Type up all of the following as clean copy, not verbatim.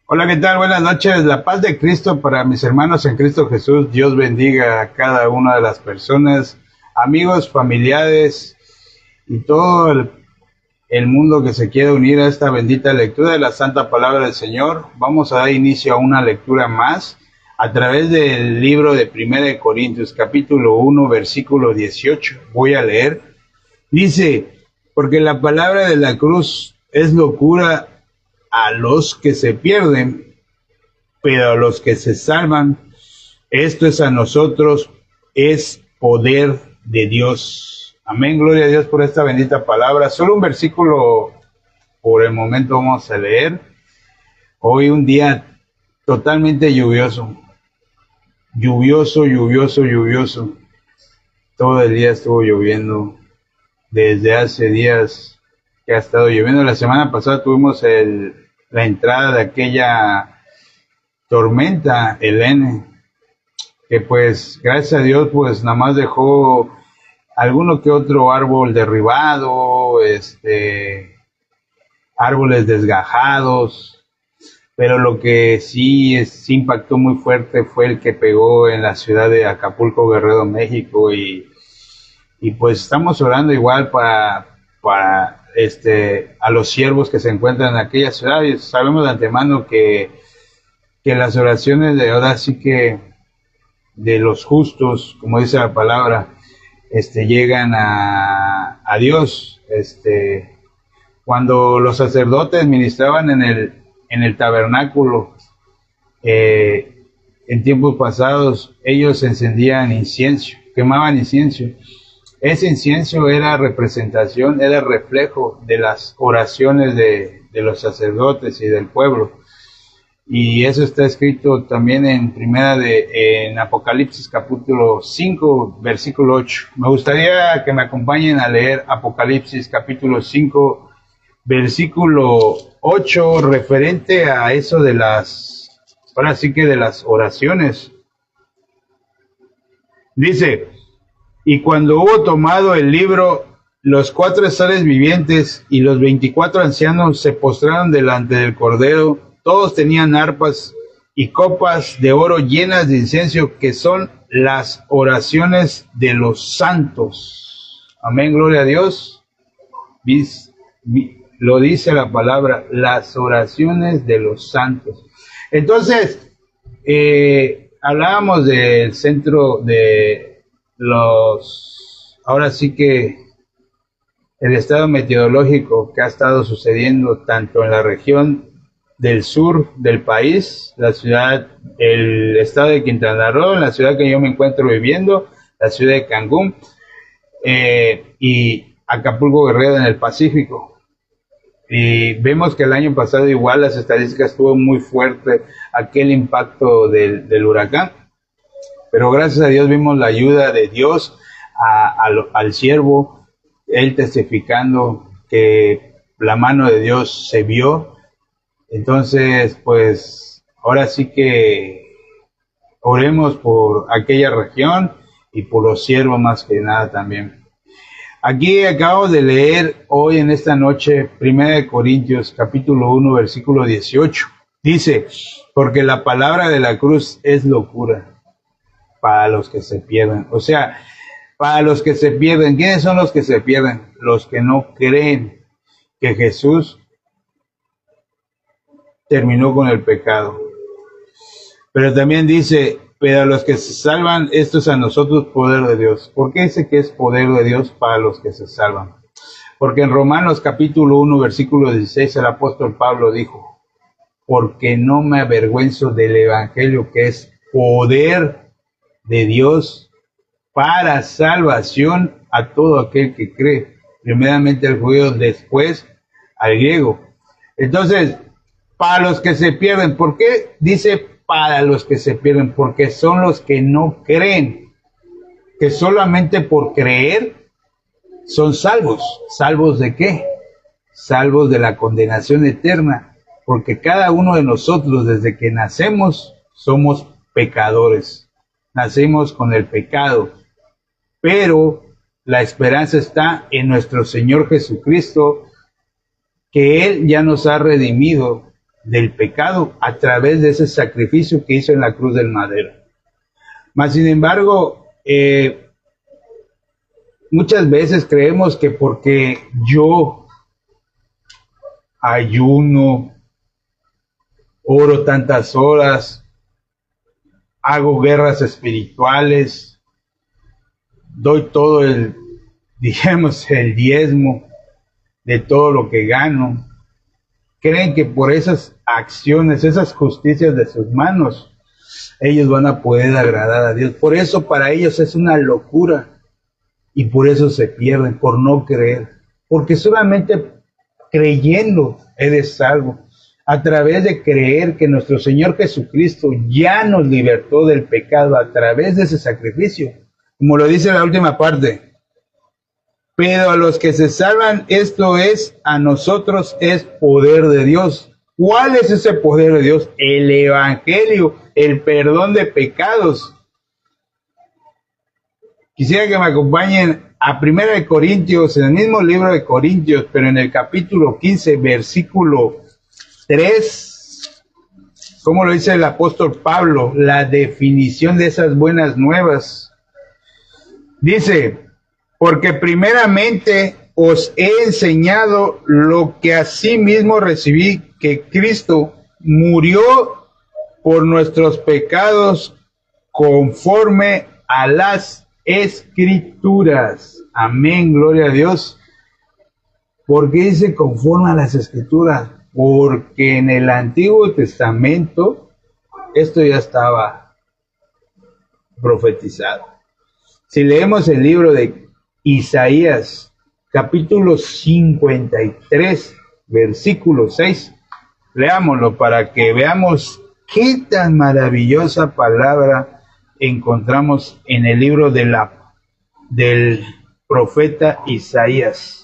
Hola, ¿qué tal? Buenas noches. La paz de Cristo para mis hermanos en Cristo Jesús. Dios bendiga a cada una de las personas, amigos, familiares y todo el mundo que se quiera unir a esta bendita lectura de la Santa Palabra del Señor. Vamos a dar inicio a una lectura más a través del libro de Primera de Corintios, capítulo 1, versículo 18. Voy a leer. Dice, porque la palabra de la cruz es locura a los que se pierden, pero a los que se salvan, esto es a nosotros, es poder de Dios. Amén, gloria a Dios por esta bendita palabra. Solo un versículo por el momento vamos a leer. Hoy un día totalmente lluvioso, lluvioso. Todo el día estuvo lloviendo, desde hace días que ha estado lloviendo. La semana pasada tuvimos la entrada de aquella tormenta, Helene, que pues gracias a Dios pues nada más dejó alguno que otro árbol derribado, árboles desgajados, pero lo que sí impactó muy fuerte fue el que pegó en la ciudad de Acapulco, Guerrero, México, y pues estamos orando igual para a los siervos que se encuentran en aquella ciudad, y sabemos de antemano que las oraciones de ahora sí que de los justos, como dice la palabra, llegan a Dios. Cuando los sacerdotes ministraban en el tabernáculo, en tiempos pasados, ellos encendían incienso, quemaban incienso. Ese incienso era representación, era reflejo de las oraciones de los sacerdotes y del pueblo. Y eso está escrito también en Apocalipsis capítulo 5, versículo 8. Me gustaría que me acompañen a leer Apocalipsis capítulo 5, versículo 8, referente a eso ahora sí que de las oraciones. Dice, y cuando hubo tomado el libro, los 4 seres vivientes y los 24 ancianos se postraron delante del Cordero. Todos tenían arpas y copas de oro llenas de incienso, que son las oraciones de los santos. Amén, gloria a Dios. Lo dice la palabra, las oraciones de los santos. Entonces, hablábamos del centro de ahora sí que el estado meteorológico que ha estado sucediendo tanto en la región del sur del país, el estado de Quintana Roo, en la ciudad que yo me encuentro viviendo, la ciudad de Cancún, y Acapulco, Guerrero en el Pacífico. Y vemos que el año pasado igual las estadísticas estuvo muy fuerte aquel impacto del huracán, pero gracias a Dios vimos la ayuda de Dios al siervo, él testificando que la mano de Dios se vio. Entonces, pues, ahora sí que oremos por aquella región y por los siervos más que nada también. Aquí acabo de leer hoy en esta noche, 1 Corintios, capítulo 1, versículo 18. Dice, porque la palabra de la cruz es locura para los que se pierden. O sea, para los que se pierden. ¿Quiénes son los que se pierden? Los que no creen que Jesús terminó con el pecado. Pero también dice, pero a los que se salvan, esto es a nosotros poder de Dios. ¿Por qué dice que es poder de Dios para los que se salvan? Porque en Romanos capítulo 1, versículo 16, el apóstol Pablo dijo, porque no me avergüenzo del evangelio, que es poder de Dios para salvación a todo aquel que cree, primeramente al judío, después al griego. Entonces, para los que se pierden, ¿por qué dice para los que se pierden? Porque son los que no creen, que solamente por creer son salvos. ¿Salvos de qué? Salvos de la condenación eterna, porque cada uno de nosotros desde que nacemos somos pecadores, nacemos con el pecado, pero la esperanza está en nuestro Señor Jesucristo, que Él ya nos ha redimido del pecado a través de ese sacrificio que hizo en la cruz del madero. Mas, sin embargo, muchas veces creemos que porque yo ayuno, oro tantas horas, hago guerras espirituales, doy todo digamos, el diezmo de todo lo que gano, creen que por esas acciones, esas justicias de sus manos, ellos van a poder agradar a Dios. Por eso para ellos es una locura y por eso se pierden, por no creer. Porque solamente creyendo eres salvo. A través de creer que nuestro Señor Jesucristo ya nos libertó del pecado a través de ese sacrificio. Como lo dice la última parte. Pero a los que se salvan, esto es, a nosotros es poder de Dios. ¿Cuál es ese poder de Dios? El Evangelio, el perdón de pecados. Quisiera que me acompañen a 1 Corintios, en el mismo libro de Corintios, pero en el capítulo 15, versículo 3, como lo dice el apóstol Pablo, la definición de esas buenas nuevas. Dice, porque primeramente os he enseñado lo que asimismo recibí, que Cristo murió por nuestros pecados conforme a las Escrituras. Amén, gloria a Dios. ¿Por qué dice conforme a las Escrituras? Porque en el Antiguo Testamento esto ya estaba profetizado. Si leemos el libro de Isaías, capítulo 53, versículo 6, leámoslo para que veamos qué tan maravillosa palabra encontramos en el libro del profeta Isaías.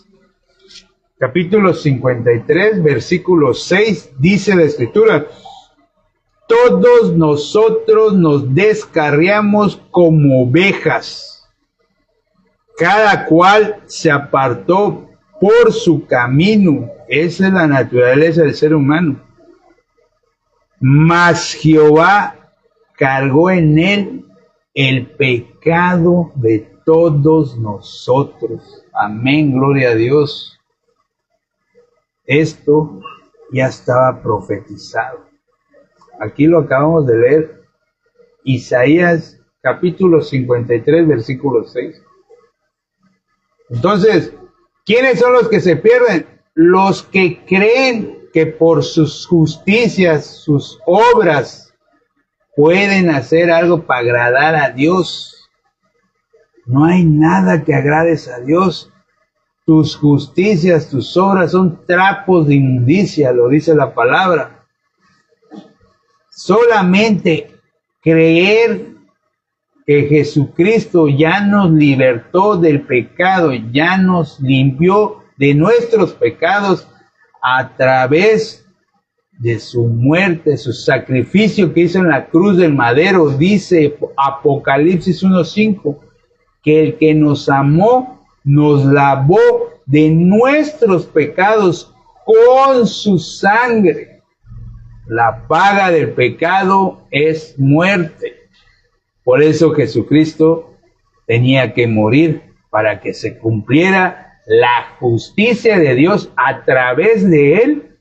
Capítulo 53, versículo 6, dice la Escritura: todos nosotros nos descarriamos como ovejas, cada cual se apartó por su camino. Esa es la naturaleza del ser humano. Mas Jehová cargó en él el pecado de todos nosotros. Amén, gloria a Dios. Esto ya estaba profetizado. Aquí lo acabamos de leer. Isaías capítulo 53, versículo 6. Entonces, ¿quiénes son los que se pierden? Los que creen que por sus justicias, sus obras, pueden hacer algo para agradar a Dios. No hay nada que agrades a Dios. Tus justicias, tus obras son trapos de inmundicia, lo dice la palabra. Solamente creer que Jesucristo ya nos libertó del pecado, ya nos limpió de nuestros pecados a través de su muerte, su sacrificio que hizo en la cruz del madero. Dice Apocalipsis 1:5, que el que nos amó nos lavó de nuestros pecados con su sangre. La paga del pecado es muerte. Por eso Jesucristo tenía que morir, para que se cumpliera la justicia de Dios a través de él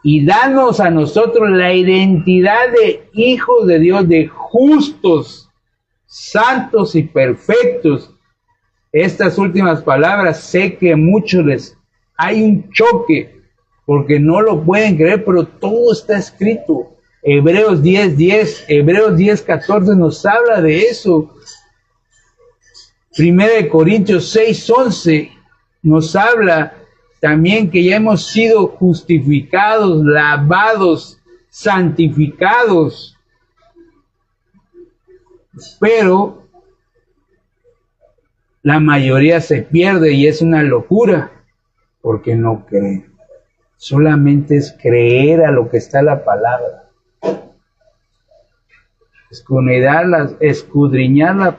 y darnos a nosotros la identidad de hijos de Dios, de justos, santos y perfectos. Estas últimas palabras, sé que a muchos les hay un choque porque no lo pueden creer, pero todo está escrito. Hebreos 10:10, Hebreos 10:14 nos habla de eso. 1 Corintios 6:11 nos habla también que ya hemos sido justificados, lavados, santificados. Pero la mayoría se pierde y es una locura porque no creen. Solamente es creer a lo que está en la palabra. Escudriñar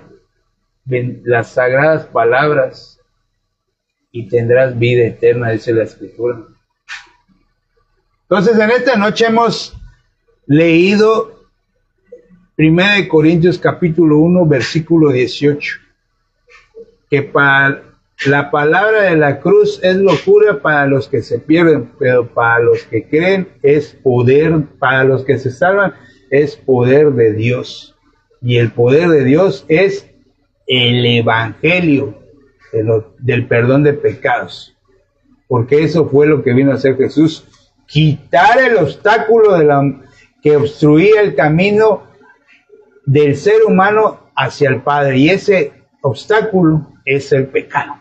las sagradas palabras y tendrás vida eterna, dice la Escritura. Entonces, en esta noche hemos leído 1 Corintios capítulo 1, versículo 18, que para la palabra de la cruz es locura para los que se pierden, pero para los que creen es poder, para los que se salvan es poder de Dios. Y el poder de Dios es el evangelio del perdón de pecados. Porque eso fue lo que vino a hacer Jesús, quitar el obstáculo que obstruía el camino del ser humano hacia el Padre. Y ese obstáculo es el pecado.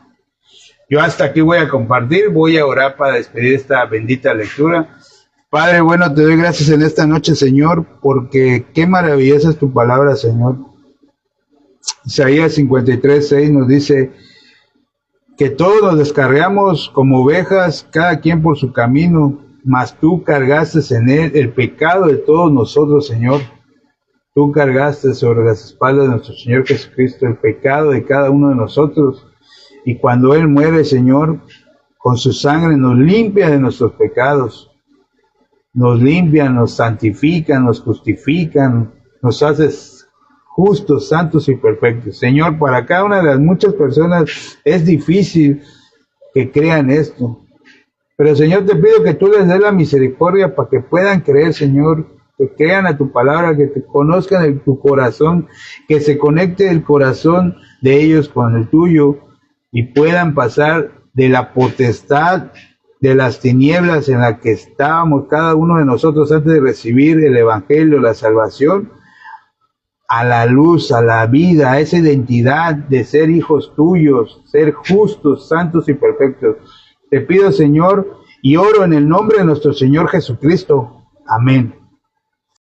Yo hasta aquí voy a compartir, voy a orar para despedir esta bendita lectura. Padre, bueno, te doy gracias en esta noche, Señor, porque qué maravillosa es tu palabra, Señor. Isaías 53:6 nos dice que todos nos descarriamos como ovejas, cada quien por su camino, mas tú cargaste en él el pecado de todos nosotros, Señor. Tú cargaste sobre las espaldas de nuestro Señor Jesucristo el pecado de cada uno de nosotros. Y cuando Él muere, Señor, con su sangre nos limpia de nuestros pecados. Nos limpia, nos santifica, nos justifica, nos hace justos, santos y perfectos. Señor, para cada una de las muchas personas es difícil que crean esto. Pero, Señor, te pido que tú les des la misericordia para que puedan creer, Señor, que crean a tu palabra, que te conozcan en tu corazón, que se conecte el corazón de ellos con el tuyo, y puedan pasar de la potestad de las tinieblas en la que estábamos cada uno de nosotros antes de recibir el evangelio, la salvación, a la luz, a la vida, a esa identidad de ser hijos tuyos, ser justos, santos y perfectos. Te pido, Señor, y oro en el nombre de nuestro Señor Jesucristo. Amén.